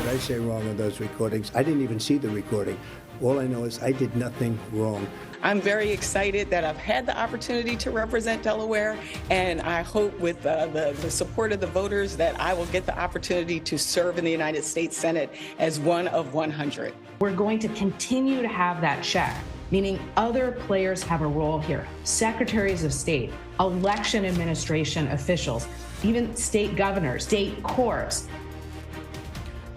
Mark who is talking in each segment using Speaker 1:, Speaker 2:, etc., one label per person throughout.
Speaker 1: did I say wrong on those recordings? I didn't even see the recording. All I know is I did nothing wrong.
Speaker 2: I'm very excited that I've had the opportunity to represent Delaware, and I hope with the support of the voters that I will get the opportunity to serve in the United States Senate as one of 100.
Speaker 3: We're going to continue to have that check, meaning other players have a role here. Secretaries of state, election administration officials, even state governors, state courts.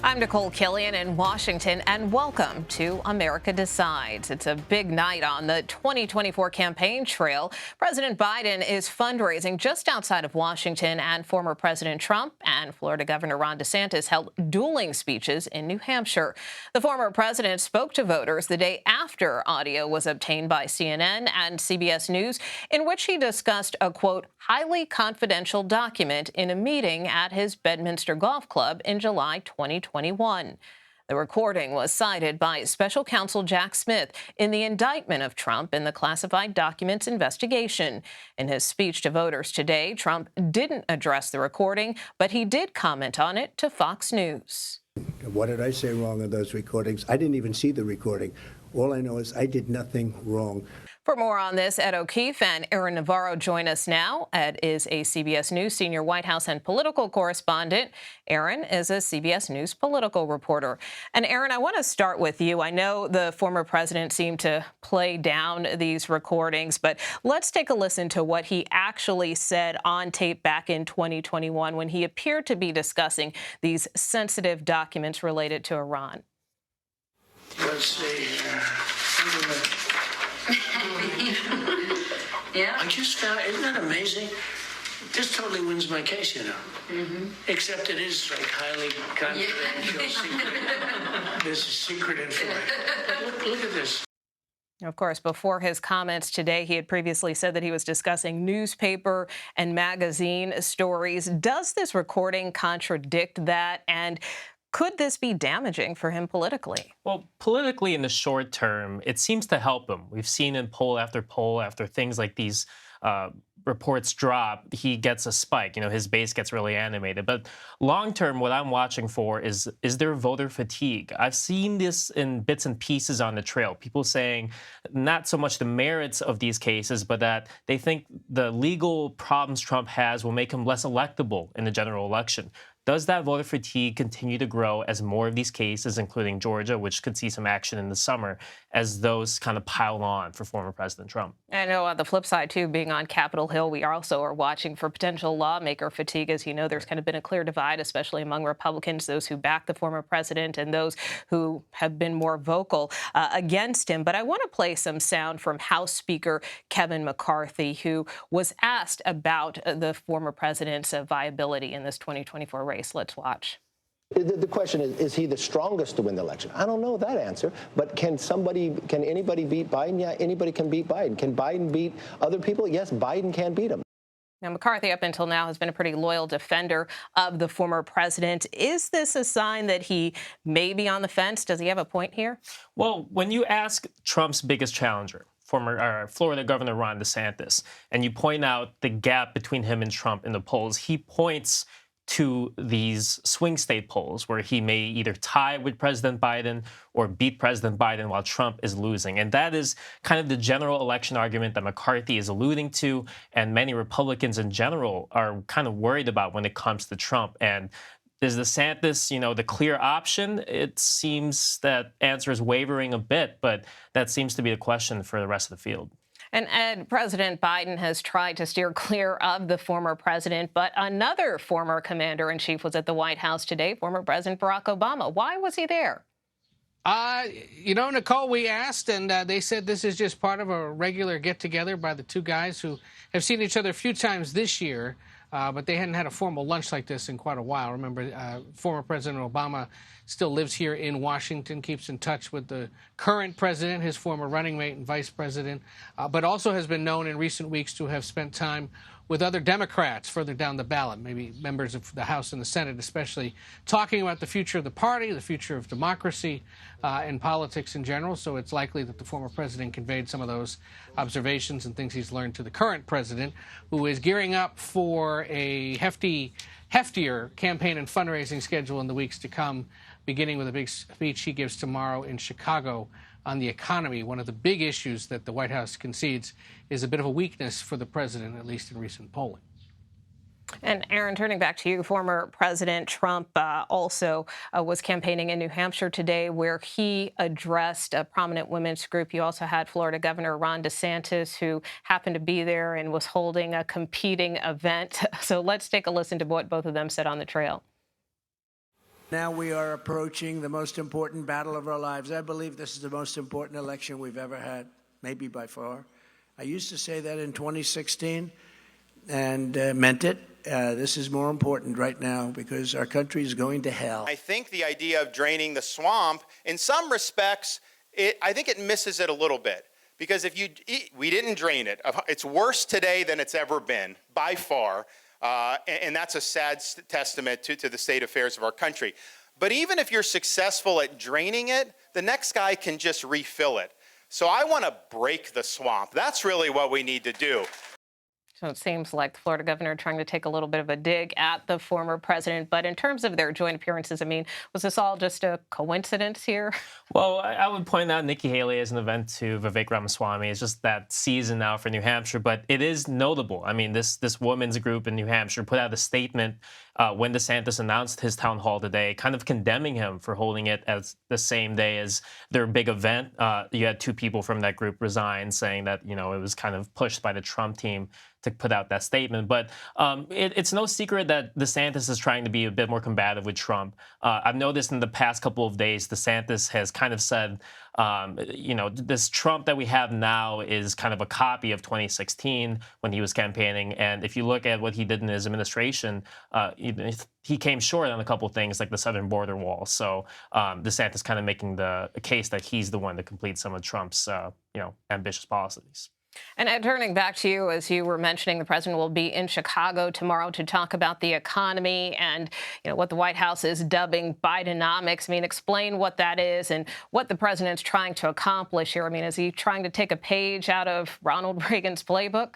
Speaker 4: I'm Nicole Killian in Washington, and welcome to America Decides. It's a big night on the 2024 campaign trail. President Biden is fundraising just outside of Washington, and former President Trump and Florida Governor Ron DeSantis held dueling speeches in New Hampshire. The former president spoke to voters the day after audio was obtained by CNN and CBS News, in which he discussed a, quote, highly confidential document in a meeting at his Bedminster Golf Club in July 2021. The recording was cited by special counsel Jack Smith in the indictment of Trump in the classified documents investigation. In his speech to voters today, Trump didn't address the recording, but he did comment on it to Fox News.
Speaker 1: What did I say wrong on those recordings? I didn't even see the recording. All I know is I did nothing wrong.
Speaker 4: For more on this, Ed O'Keefe and Aaron Navarro join us now. Ed is a CBS News senior White House and political correspondent. Aaron is a CBS News political reporter. And Aaron, I want to start with you. I know the former president seemed to play down these recordings, but let's take a listen to what he actually said on tape back in 2021 when he appeared to be discussing these sensitive documents related to Iran.
Speaker 5: Let's see here.
Speaker 6: Yeah.
Speaker 5: I just found, isn't that amazing? This totally wins my case, you know.
Speaker 6: Mm-hmm.
Speaker 5: Except it is like highly confidential, secret. This is secret information. Look at this.
Speaker 4: Of course, before his comments today, he had previously said that he was discussing newspaper and magazine stories. Does this recording contradict that? And could this be damaging for him politically?
Speaker 7: Well, politically in the short term, it seems to help him. We've seen in poll after things like these reports drop, he gets a spike. You know, his base gets really animated. But long term, what I'm watching for is there voter fatigue? I've seen this in bits and pieces on the trail. People saying not so much the merits of these cases, but that they think the legal problems Trump has will make him less electable in the general election. Does that voter fatigue continue to grow as more of these cases, including Georgia, which could see some action in the summer, as those kind of pile on for former President Trump?
Speaker 4: I know on the flip side, too, being on Capitol Hill, we also are watching for potential lawmaker fatigue. As you know, there's kind of been a clear divide, especially among Republicans, those who back the former president and those who have been more vocal against him. But I want to play some sound from House Speaker Kevin McCarthy, who was asked about the former president's viability in this 2024 race. Let's watch.
Speaker 8: The question is he the strongest to win the election? I don't know that answer, but can anybody beat Biden? Yeah, anybody can beat Biden. Can Biden beat other people? Yes, Biden can beat him.
Speaker 4: Now, McCarthy, up until now, has been a pretty loyal defender of the former president. Is this a sign that he may be on the fence? Does he have a point here?
Speaker 7: Well, when you ask Trump's biggest challenger, former Florida Governor Ron DeSantis, and you point out the gap between him and Trump in the polls, he points to these swing state polls where he may either tie with President Biden or beat President Biden while Trump is losing. And that is kind of the general election argument that McCarthy is alluding to, and many Republicans in general are kind of worried about when it comes to Trump. And is DeSantis, the clear option? It seems that answer is wavering a bit, but that seems to be the question for the rest of the field.
Speaker 4: And Ed, President Biden has tried to steer clear of the former president, but another former commander-in-chief was at the White House today, former President Barack Obama. Why was he there?
Speaker 9: Nicole, we asked, and they said this is just part of a regular get-together by the two guys who have seen each other a few times this year, but they hadn't had a formal lunch like this in quite a while. Remember, former President Obama still lives here in Washington, keeps in touch with the current president, his former running mate and vice president, but also has been known in recent weeks to have spent time with other Democrats further down the ballot, maybe members of the House and the Senate especially, talking about the future of the party, the future of democracy, and politics in general. So it's likely that the former president conveyed some of those observations and things he's learned to the current president, who is gearing up for a heftier campaign and fundraising schedule in the weeks to come, beginning with a big speech he gives tomorrow in Chicago on the economy. One of the big issues that the White House concedes is a bit of a weakness for the president, at least in recent polling.
Speaker 4: And Aaron, turning back to you, former President Trump also was campaigning in New Hampshire today, where he addressed a prominent women's group. You also had Florida Governor Ron DeSantis, who happened to be there and was holding a competing event. So let's take a listen to what both of them said on the trail.
Speaker 5: Now we are approaching the most important battle of our lives. I believe this is the most important election we've ever had, maybe by far. I used to say that in 2016 and meant it. This is more important right now because our country is going to hell.
Speaker 6: I think the idea of draining the swamp, in some respects, I think it misses it a little bit. Because we didn't drain it. It's worse today than it's ever been, by far. And that's a sad testament to the state affairs of our country. But even if you're successful at draining it, the next guy can just refill it. So I want to break the swamp. That's really what we need to do.
Speaker 4: So it seems like the Florida governor trying to take a little bit of a dig at the former president. But in terms of their joint appearances, I mean, was this all just a coincidence here?
Speaker 7: Well, I would point out Nikki Haley as an event to Vivek Ramaswamy. It's just that season now for New Hampshire. But it is notable. I mean, this women's group in New Hampshire put out a statement when DeSantis announced his town hall today, kind of condemning him for holding it as the same day as their big event. You had two people from that group resign, saying that, it was kind of pushed by the Trump team to put out that statement. But it's no secret that DeSantis is trying to be a bit more combative with Trump. I've noticed in the past couple of days, DeSantis has kind of said, this Trump that we have now is kind of a copy of 2016 when he was campaigning. And if you look at what he did in his administration, he came short on a couple of things like the southern border wall. So DeSantis kind of making the case that he's the one to complete some of Trump's, ambitious policies.
Speaker 4: And turning back to you, as you were mentioning, the president will be in Chicago tomorrow to talk about the economy and what the White House is dubbing Bidenomics. I mean, explain what that is and what the president's trying to accomplish here. I mean, is he trying to take a page out of Ronald Reagan's playbook?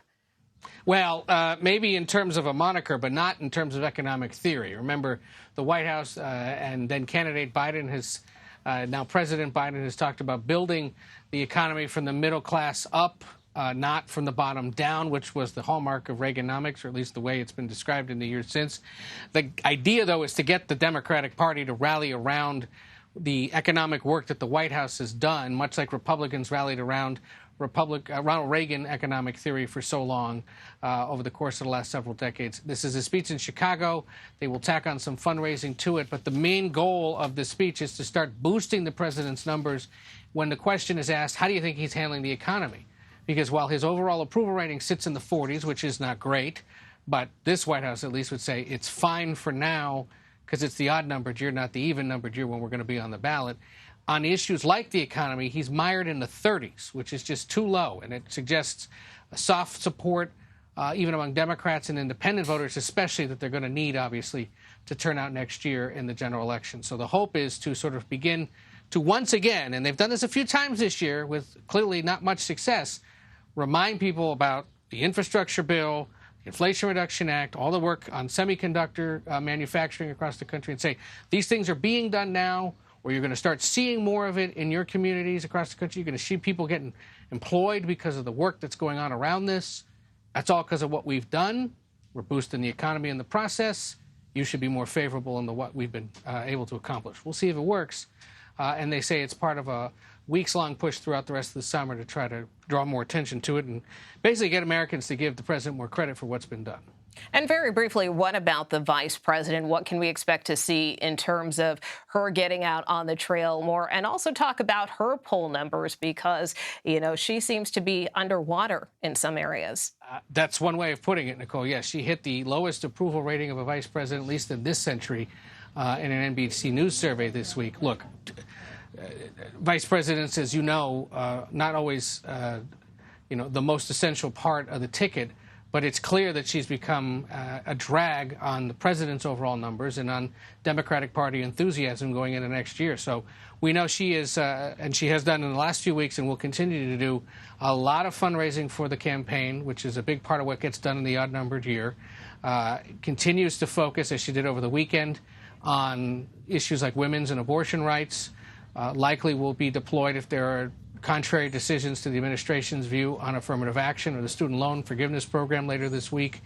Speaker 9: Well, maybe in terms of a moniker, but not in terms of economic theory. Remember, the White House and then candidate Biden has, now President Biden has talked about building the economy from the middle class up, not from the bottom down, which was the hallmark of Reaganomics, or at least the way it's been described in the years since. The idea, though, is to get the Democratic Party to rally around the economic work that the White House has done, much like Republicans rallied around Ronald Reagan economic theory for so long over the course of the last several decades. This is a speech in Chicago. They will tack on some fundraising to it, but the main goal of the speech is to start boosting the president's numbers when the question is asked, how do you think he's handling the economy? Because while his overall approval rating sits in the 40s, which is not great, but this White House at least would say it's fine for now because it's the odd-numbered year, not the even-numbered year when we're going to be on the ballot. On issues like the economy, he's mired in the 30s, which is just too low, and it suggests a soft support even among Democrats and independent voters, especially that they're going to need, obviously, to turn out next year in the general election. So the hope is to sort of begin to once again, and they've done this a few times this year with clearly not much success, remind people about the infrastructure bill, the Inflation Reduction Act, all the work on semiconductor manufacturing across the country, and say these things are being done now, or you're going to start seeing more of it in your communities across the country. You're going to see people getting employed because of the work that's going on around this. That's all because of what we've done. We're boosting the economy in the process. You should be more favorable in what we've been able to accomplish. We'll see if it works. And they say it's part of a weeks-long push throughout the rest of the summer to try to draw more attention to it and basically get Americans to give the president more credit for what's been done.
Speaker 4: And very briefly, what about the vice president? What can we expect to see in terms of her getting out on the trail more? And also talk about her poll numbers because, she seems to be underwater in some areas.
Speaker 9: That's one way of putting it, Nicole. Yes, she hit the lowest approval rating of a vice president, at least in this century, in an NBC News survey this week. Look, vice presidents, as you know, not always, the most essential part of the ticket. But it's clear that she's become a drag on the president's overall numbers and on Democratic Party enthusiasm going into next year. So we know she is, and she has done in the last few weeks and will continue to do, a lot of fundraising for the campaign, which is a big part of what gets done in the odd-numbered year. Continues to focus, as she did over the weekend, on issues like women's and abortion rights, likely will be deployed if there are contrary decisions to the administration's view on affirmative action or the student loan forgiveness program later this week,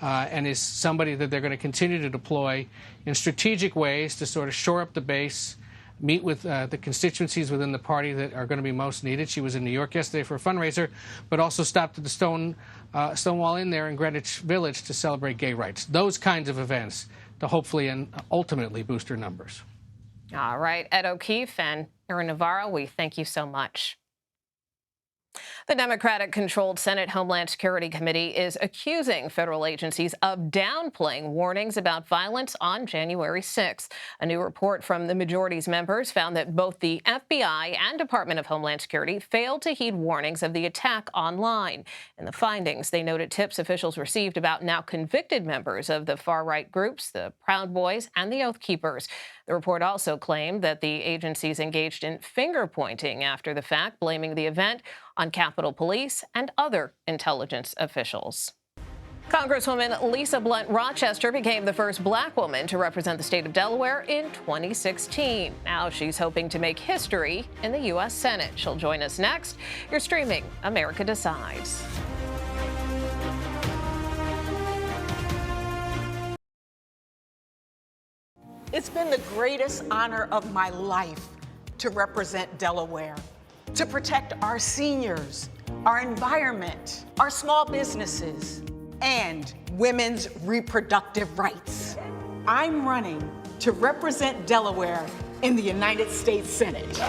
Speaker 9: and is somebody that they're going to continue to deploy in strategic ways to sort of shore up the base, meet with the constituencies within the party that are going to be most needed. She was in New York yesterday for a fundraiser, but also stopped at the Stonewall Inn there in Greenwich Village to celebrate gay rights. Those kinds of events to hopefully and ultimately boost her numbers.
Speaker 4: All right, Ed O'Keefe and Aaron Navarro, we thank you so much. The Democratic-controlled Senate Homeland Security Committee is accusing federal agencies of downplaying warnings about violence on January 6th. A new report from the majority's members found that both the FBI and Department of Homeland Security failed to heed warnings of the attack online. In the findings, they noted tips officials received about now convicted members of the far-right groups, the Proud Boys and the Oath Keepers. The report also claimed that the agencies engaged in finger-pointing after the fact, blaming the event on Capitol Police and other intelligence officials. Congresswoman Lisa Blunt Rochester became the first black woman to represent the state of Delaware in 2016. Now she's hoping to make history in the U.S. Senate. She'll join us next. You're streaming America Decides.
Speaker 10: It's been the greatest honor of my life to represent Delaware, to protect our seniors, our environment, our small businesses, and women's reproductive rights. I'm running to represent Delaware in the United States Senate.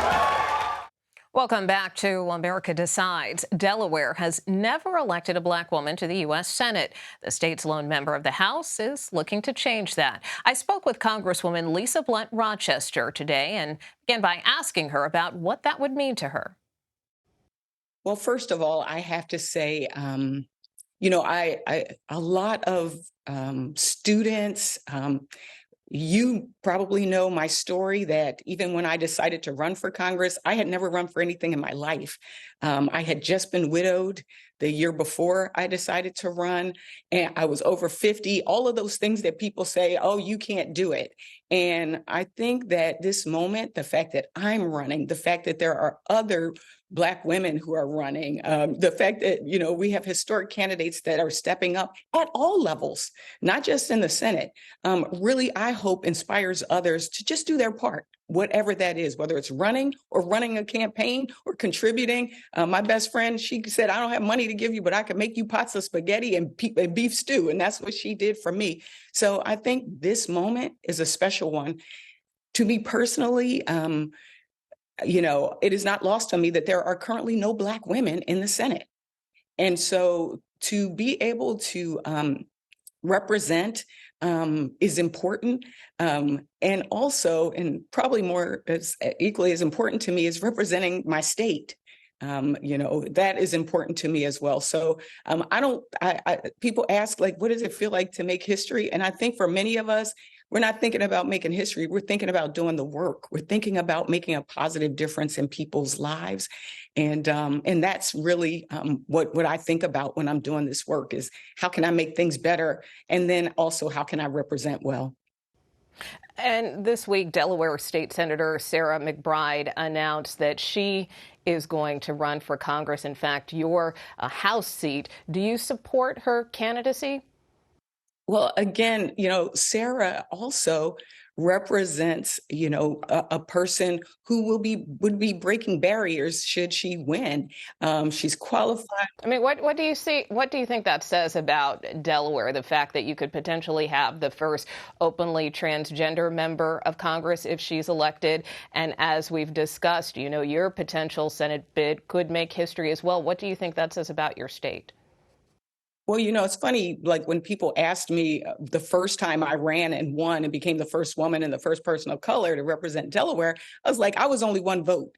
Speaker 4: Welcome back to America Decides. Delaware has never elected a black woman to the U.S. Senate. The state's lone member of the House is looking to change that. I spoke with Congresswoman Lisa Blunt Rochester today and began by asking her about what that would mean to her.
Speaker 2: Well, first of all, I have to say, a lot of students, you probably know my story that even when I decided to run for Congress, I had never run for anything in my life. I had just been widowed the year before I decided to run, and I was over 50, all of those things that people say, oh, you can't do it. And I think that this moment, the fact that I'm running, the fact that there are other Black women who are running, the fact that, we have historic candidates that are stepping up at all levels, not just in the Senate, really, I hope inspires others to just do their part, whatever that is, whether it's running or running a campaign or contributing. My best friend, she said, I don't have money to give you, but I can make you pots of spaghetti and beef stew. And that's what she did for me. So I think this moment is a special one. To me personally, it is not lost on me that there are currently no Black women in the Senate. And so to be able to represent is important. And also, and probably more equally as important to me, is representing my state. That is important to me as well. So people ask, what does it feel like to make history? And I think for many of us, we're not thinking about making history. We're thinking about doing the work. We're thinking about making a positive difference in people's lives. And that's really what I think about when I'm doing this work is how can I make things better? And then also, how can I represent well?
Speaker 4: And this week, Delaware State Senator Sarah McBride announced that she is going to run for Congress. In fact, your House seat. Do you support her candidacy?
Speaker 2: Well, again, Sarah also represents, a person who would be breaking barriers should she win. She's qualified.
Speaker 4: I mean, what do you see? What do you think that says about Delaware? The fact that you could potentially have the first openly transgender member of Congress if she's elected. And as we've discussed, your potential Senate bid could make history as well. What do you think that says about your state?
Speaker 2: Well, it's funny, when people asked me the first time I ran and won and became the first woman and the first person of color to represent Delaware, I was like, I was only one vote.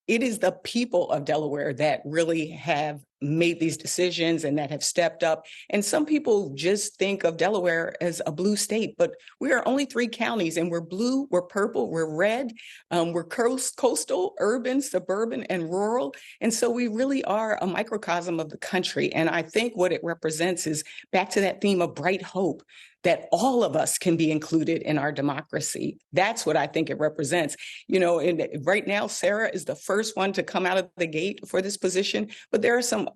Speaker 2: It is the people of Delaware that really have made these decisions and that have stepped up. And some people just think of Delaware as a blue state, but we are only 3 counties, and we're blue, we're purple, we're red, we're coastal, urban, suburban, and rural. And so we really are a microcosm of the country. And I think what it represents is back to that theme of bright hope, that all of us can be included in our democracy. That's what I think it represents. You know, and right now, Sarah is the first one to come out of the gate for this position, but there are some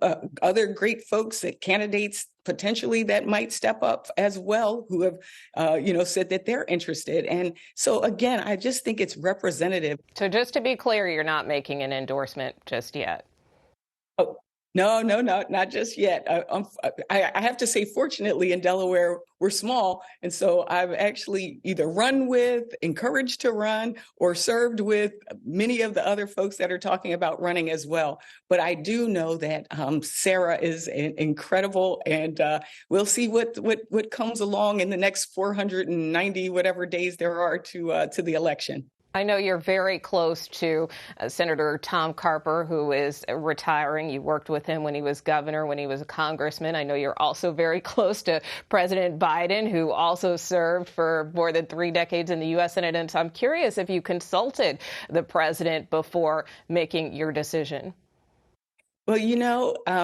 Speaker 2: other great folks, that candidates potentially that might step up as well, who have, said that they're interested. And so, again, I just think it's representative.
Speaker 11: So just to be clear, you're not making an endorsement just yet.
Speaker 2: Oh, no, not just yet. I have to say, fortunately, in Delaware, we're small. And so I've actually either run with, encouraged to run, or served with many of the other folks that are talking about running as well. But I do know that Sarah is incredible, and we'll see what comes along in the next 490 whatever days there are to the election.
Speaker 11: I know you're very close to Senator Tom Carper, who is retiring. You worked with him when he was governor, when he was a congressman. I know you're also very close to President Biden, who also served for more than 3 decades in the U.S. Senate. And so I'm curious if you consulted the president before making your decision.
Speaker 2: Well,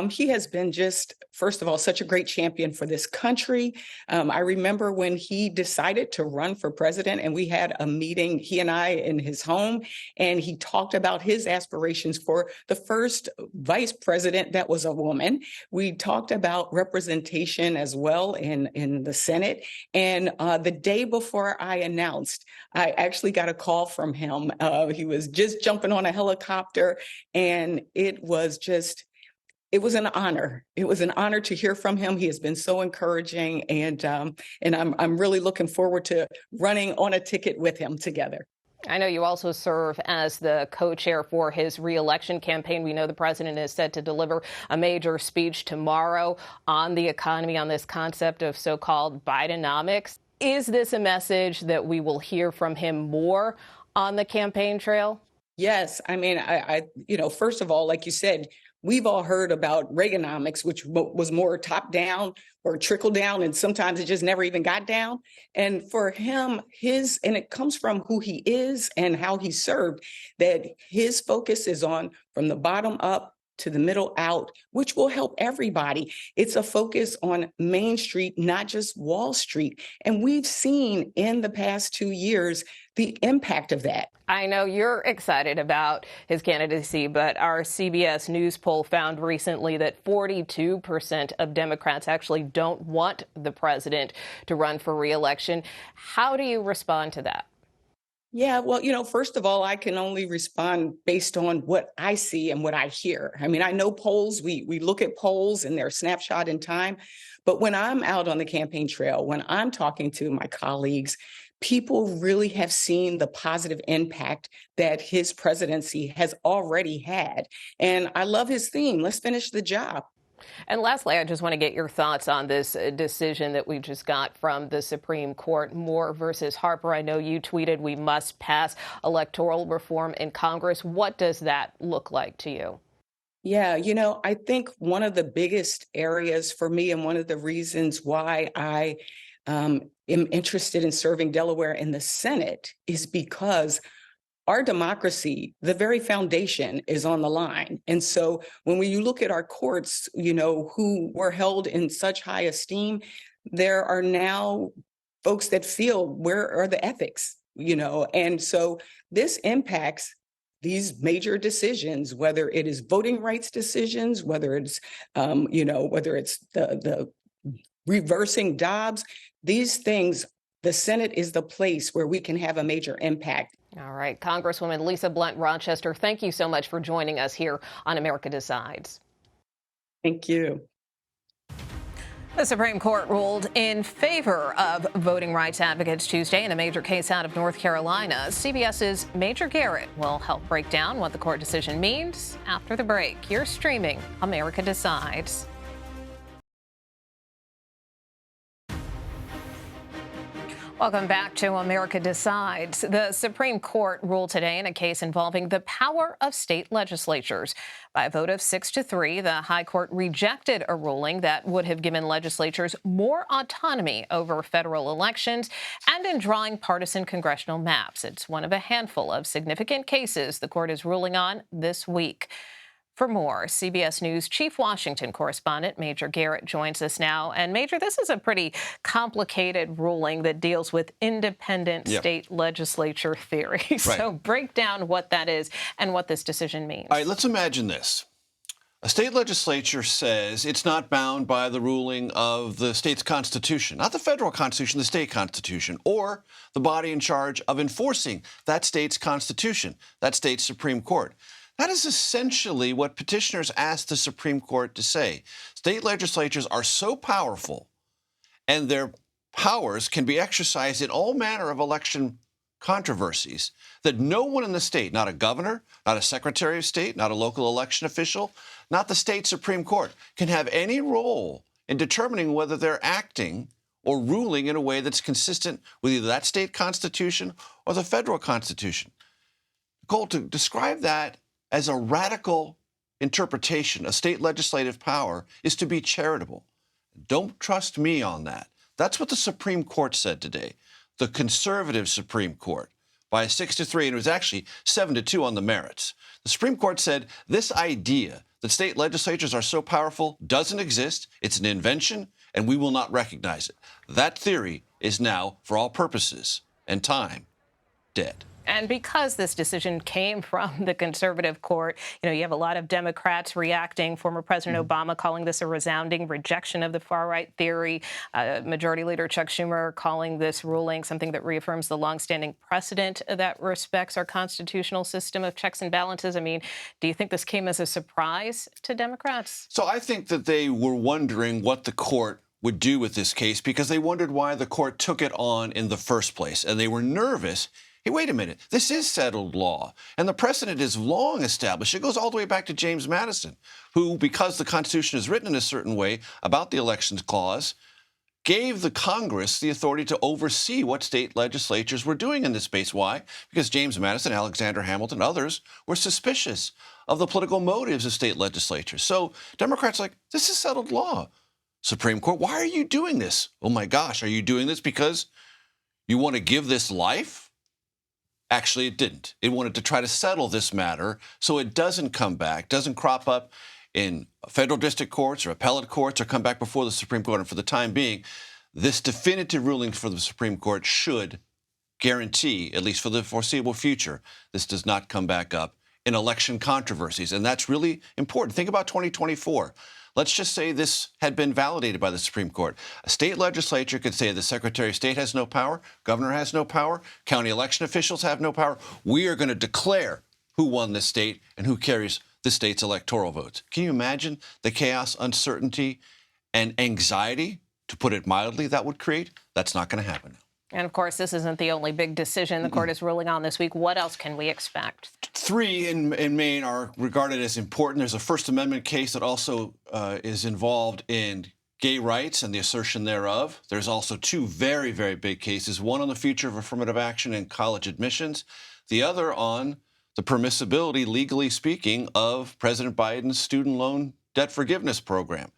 Speaker 2: he has been just, first of all, such a great champion for this country. I remember when he decided to run for president, and we had a meeting, he and I, in his home, and he talked about his aspirations for the first vice president that was a woman. We talked about representation as well in the Senate. And the day before I announced, I actually got a call from him. He was just jumping on a helicopter, and it was an honor. It was an honor to hear from him. He has been so encouraging, and I'm really looking forward to running on a ticket with him together.
Speaker 11: I know you also serve as the co-chair for his re-election campaign. We know the president is set to deliver a major speech tomorrow on the economy, on this concept of so-called Bidenomics. Is this a message that we will hear from him more on the campaign trail?
Speaker 2: Yes. I mean, I first of all, like you said, we've all heard about Reaganomics, which was more top down or trickle down, and sometimes it just never even got down. And for him, and it comes from who he is and how he served, that his focus is on from the bottom up to the middle out, which will help everybody. It's a focus on Main Street, not just Wall Street. And we've seen in the past 2 years the impact of that.
Speaker 11: I know you're excited about his candidacy, but our CBS News poll found recently that 42% of Democrats actually don't want the president to run for re-election. How do you respond to that?
Speaker 2: Yeah, well, first of all, I can only respond based on what I see and what I hear. I mean, I know polls, we look at polls and they're a snapshot in time. But when I'm out on the campaign trail, when I'm talking to my colleagues, people really have seen the positive impact that his presidency has already had. And I love his theme, let's finish the job.
Speaker 11: And lastly, I just want to get your thoughts on this decision that we just got from the Supreme Court, Moore versus Harper. I know you tweeted we must pass electoral reform in Congress. What does that look like to you?
Speaker 2: Yeah, I think one of the biggest areas for me, and one of the reasons why I am interested in serving Delaware in the Senate, is because our democracy, the very foundation, is on the line. And so when you look at our courts, who were held in such high esteem, there are now folks that feel, where are the ethics? And so this impacts these major decisions, whether it is voting rights decisions, whether it's, whether it's the reversing Dobbs, these things. The Senate is the place where we can have a major impact.
Speaker 11: All right. Congresswoman Lisa Blunt Rochester, thank you so much for joining us here on America Decides.
Speaker 2: Thank you.
Speaker 4: The Supreme Court ruled in favor of voting rights advocates Tuesday in a major case out of North Carolina. CBS's Major Garrett will help break down what the court decision means after the break. You're streaming America Decides. Welcome back to America Decides. The Supreme Court ruled today in a case involving the power of state legislatures. By a vote of 6-3, the High Court rejected a ruling that would have given legislatures more autonomy over federal elections and in drawing partisan congressional maps. It's one of a handful of significant cases the court is ruling on this week. For more, CBS News Chief Washington correspondent Major Garrett joins us now. And Major, this is a pretty complicated ruling that deals with independent state legislature theory. Right. So break down what that is and what this decision means.
Speaker 12: All right, let's imagine this. A state legislature says it's not bound by the ruling of the state's constitution, not the federal constitution, the state constitution, or the body in charge of enforcing that state's constitution, that state's Supreme Court. That is essentially what petitioners asked the Supreme Court to say. State legislatures are so powerful, and their powers can be exercised in all manner of election controversies, that no one in the state, not a governor, not a secretary of state, not a local election official, not the state Supreme Court, can have any role in determining whether they're acting or ruling in a way that's consistent with either that state constitution or the federal constitution. Nicole, to describe that as a radical interpretation of state legislative power is to be charitable. Don't trust me on that. That's what the Supreme Court said today. The conservative Supreme Court, by a 6-3, and it was actually 7-2 on the merits. The Supreme Court said this idea that state legislatures are so powerful doesn't exist. It's an invention, and we will not recognize it. That theory is now, for all purposes and time, dead.
Speaker 4: And because this decision came from the conservative court, you have a lot of Democrats reacting. Former President Obama calling this a resounding rejection of the far-right theory. Majority Leader Chuck Schumer calling this ruling something that reaffirms the longstanding precedent that respects our constitutional system of checks and balances. I mean, do you think this came as a surprise to Democrats?
Speaker 12: So I think that they were wondering what the court would do with this case because they wondered why the court took it on in the first place. And they were nervous. Hey, wait a minute. This is settled law, and the precedent is long established. It goes all the way back to James Madison, who, because the Constitution is written in a certain way about the Elections Clause, gave the Congress the authority to oversee what state legislatures were doing in this space. Why? Because James Madison, Alexander Hamilton, others were suspicious of the political motives of state legislatures. So Democrats are like, this is settled law. Supreme Court, why are you doing this? Oh, my gosh, are you doing this because you want to give this life? Actually, it didn't. It wanted to try to settle this matter so it doesn't come back, doesn't crop up in federal district courts or appellate courts or come back before the Supreme Court. And for the time being, this definitive ruling for the Supreme Court should guarantee, at least for the foreseeable future, this does not come back up in election controversies. And that's really important. Think about 2024. Let's just say this had been validated by the Supreme Court. A state legislature could say the Secretary of State has no power, governor has no power, county election officials have no power. We are going to declare who won this state and who carries the state's electoral votes. Can you imagine the chaos, uncertainty, and anxiety, to put it mildly, that would create? That's not going to happen now.
Speaker 4: And, of course, this isn't the only big decision the court is ruling on this week. What else can we expect? 3
Speaker 12: in Maine are regarded as important. There's a First Amendment case that also is involved in gay rights and the assertion thereof. There's also 2 very, very big cases, one on the future of affirmative action in college admissions, the other on the permissibility, legally speaking, of President Biden's student loan debt forgiveness program.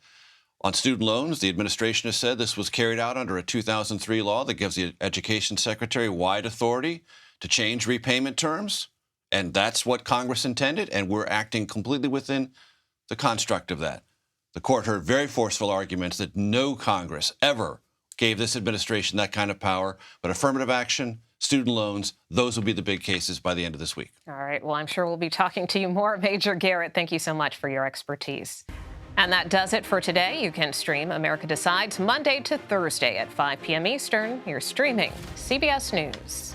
Speaker 12: On student loans, the administration has said this was carried out under a 2003 law that gives the Education Secretary wide authority to change repayment terms. And that's what Congress intended, and we're acting completely within the construct of that. The court heard very forceful arguments that no Congress ever gave this administration that kind of power, but affirmative action, student loans, those will be the big cases by the end of this week.
Speaker 4: All right. Well, I'm sure we'll be talking to you more. Major Garrett, thank you so much for your expertise. And that does it for today. You can stream America Decides Monday to Thursday at 5 p.m. Eastern. You're streaming CBS News.